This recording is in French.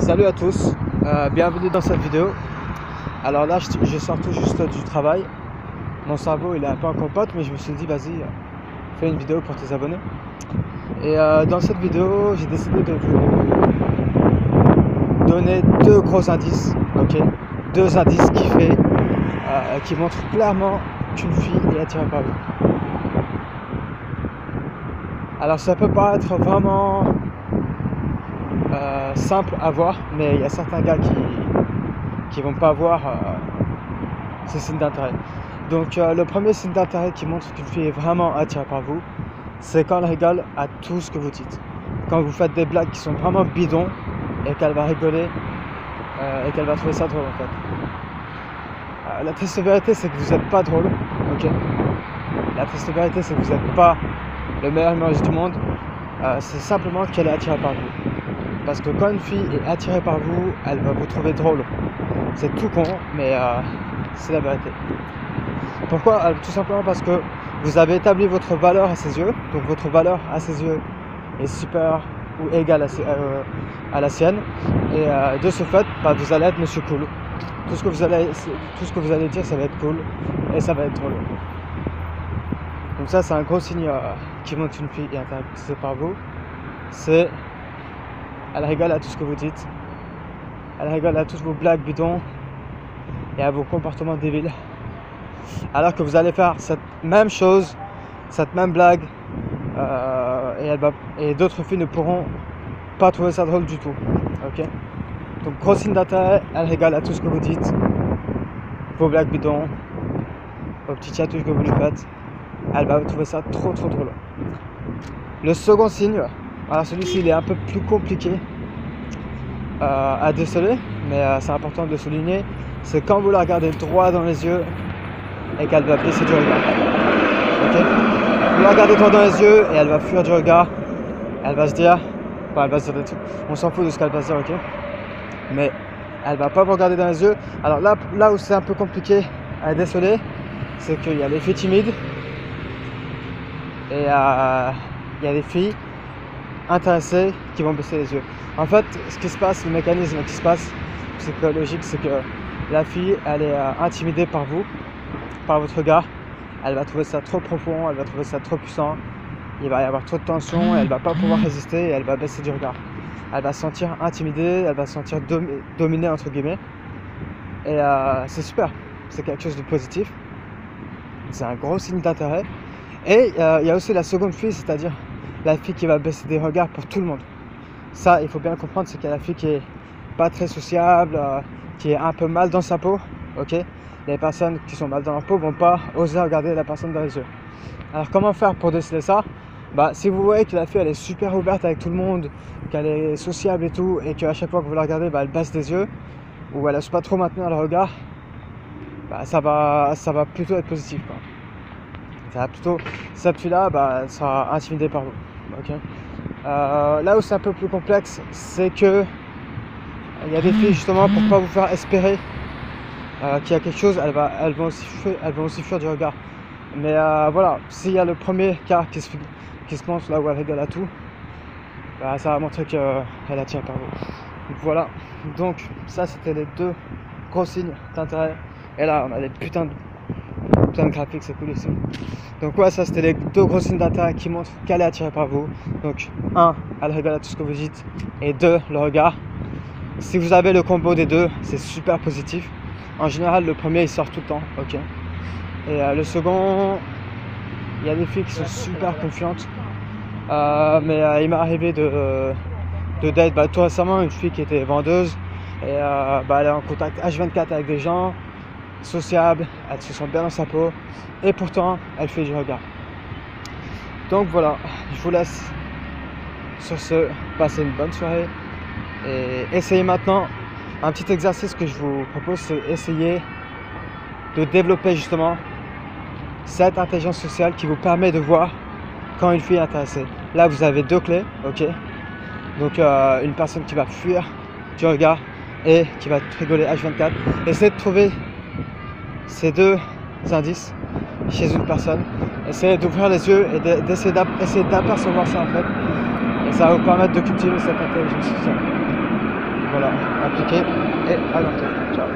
Salut à tous, bienvenue dans cette vidéo. Alors là je sors tout juste du travail. Mon cerveau il est un peu en compote, mais je me suis dit vas-y, fais une vidéo pour tes abonnés. Et dans cette vidéo j'ai décidé de vous donner deux gros indices, ok, deux indices qui montrent clairement qu'une fille est attirée par vous. Alors ça peut paraître vraiment simple à voir, mais il y a certains gars qui vont pas voir ces signes d'intérêt. Donc le premier signe d'intérêt qui montre qu'une fille est vraiment attirée par vous, c'est quand elle rigole à tout ce que vous dites. Quand vous faites des blagues qui sont vraiment bidons et qu'elle va rigoler et qu'elle va trouver ça drôle en fait. La triste vérité c'est que vous n'êtes pas drôle, ok. La triste vérité c'est que vous n'êtes pas le meilleur humoriste du monde, c'est simplement qu'elle est attirée par vous. Parce que quand une fille est attirée par vous, elle va vous trouver drôle. C'est tout con, mais c'est la vérité. Pourquoi? Tout simplement parce que vous avez établi votre valeur à ses yeux. Donc votre valeur à ses yeux est supérieure ou égale à la sienne. Et de ce fait, vous allez être monsieur cool. Tout ce que vous allez dire, ça va être cool et ça va être drôle. Donc ça, c'est un gros signe qui montre qu'une fille est intéressée par vous. C'est elle rigole à tout ce que vous dites. Elle rigole à toutes vos blagues bidons et à vos comportements débiles. Alors que vous allez faire cette même chose, cette même blague, et d'autres filles ne pourront pas trouver ça drôle du tout. Ok. Donc gros signe d'intérêt, elle rigole à tout ce que vous dites, vos blagues bidons, vos petits chatouilles que vous lui faites. Elle va trouver ça trop drôle. Le second signe, alors celui-ci il est un peu plus compliqué à déceler, mais c'est important de le souligner, c'est quand vous la regardez droit dans les yeux et qu'elle va baisser du regard. Okay. Vous la regardez droit dans les yeux et elle va fuir du regard, elle va se dire, elle va se dire des trucs, on s'en fout de ce qu'elle va se dire, ok, mais elle va pas vous regarder dans les yeux. Alors là où c'est un peu compliqué à déceler, c'est qu'il y a les filles timides et il y a des filles intéressées qui vont baisser les yeux. En fait, ce qui se passe, le mécanisme qui se passe psychologique, c'est que la fille, elle est intimidée par vous, par votre regard. Elle va trouver ça trop profond, elle va trouver ça trop puissant. Il va y avoir trop de tension, et elle va pas pouvoir résister et elle va baisser du regard. Elle va se sentir intimidée, elle va se sentir dominée entre guillemets. Et c'est super, c'est quelque chose de positif. C'est un gros signe d'intérêt. Et il y a aussi la seconde fille, c'est-à-dire la fille qui va baisser des regards pour tout le monde. Ça, il faut bien comprendre, c'est qu'il y a la fille qui est pas très sociable, qui est un peu mal dans sa peau, ok. Les personnes qui sont mal dans leur peau vont pas oser regarder la personne dans les yeux. Alors comment faire pour déceler ça? Si vous voyez que la fille elle est super ouverte avec tout le monde, qu'elle est sociable et tout, et qu'à chaque fois que vous la regardez, elle baisse des yeux, ou elle n'ose pas trop maintenir le regard, ça va plutôt être positif, quoi. Ça va plutôt, cette fille-là, sera intimidée par vous. Okay. Là où c'est un peu plus complexe, c'est que il y a des filles justement pour pas vous faire espérer qu'il y a quelque chose, elles vont aussi fuir du regard. Mais voilà, s'il y a le premier cas qui se montre là où elle rigole à tout, ça va montrer qu'elle est attirée par vous. Donc voilà, donc ça c'était les deux gros signes d'intérêt. Et là on a des putains de graphiques, c'est cool ici. Donc ouais, ça c'était les deux gros signes d'intérêt qui montrent qu'elle est attirée par vous. Donc 1, elle rigole à tout ce que vous dites, et 2, le regard. Si vous avez le combo des deux, c'est super positif. En général, le premier il sort tout le temps, ok. Et le second, il y a des filles qui sont super confiantes. Mais il m'est arrivé de date tout récemment une fille qui était vendeuse et elle est en contact H24 avec des gens, sociable, elle se sent bien dans sa peau et pourtant elle fait du regard. Donc voilà, je vous laisse sur ce, passer une bonne soirée et essayez maintenant. Un petit exercice que je vous propose, c'est essayer de développer justement cette intelligence sociale qui vous permet de voir quand une fille est intéressée. Là vous avez deux clés, ok. Donc une personne qui va fuir du regard et qui va rigoler H24. Essayez de trouver ces deux indices chez une personne. Essayez d'ouvrir les yeux et d'essayer d'apercevoir ça en fait. Et ça va vous permettre de cultiver cette intelligence sociale. Voilà. cliquer et à bientôt. Ciao.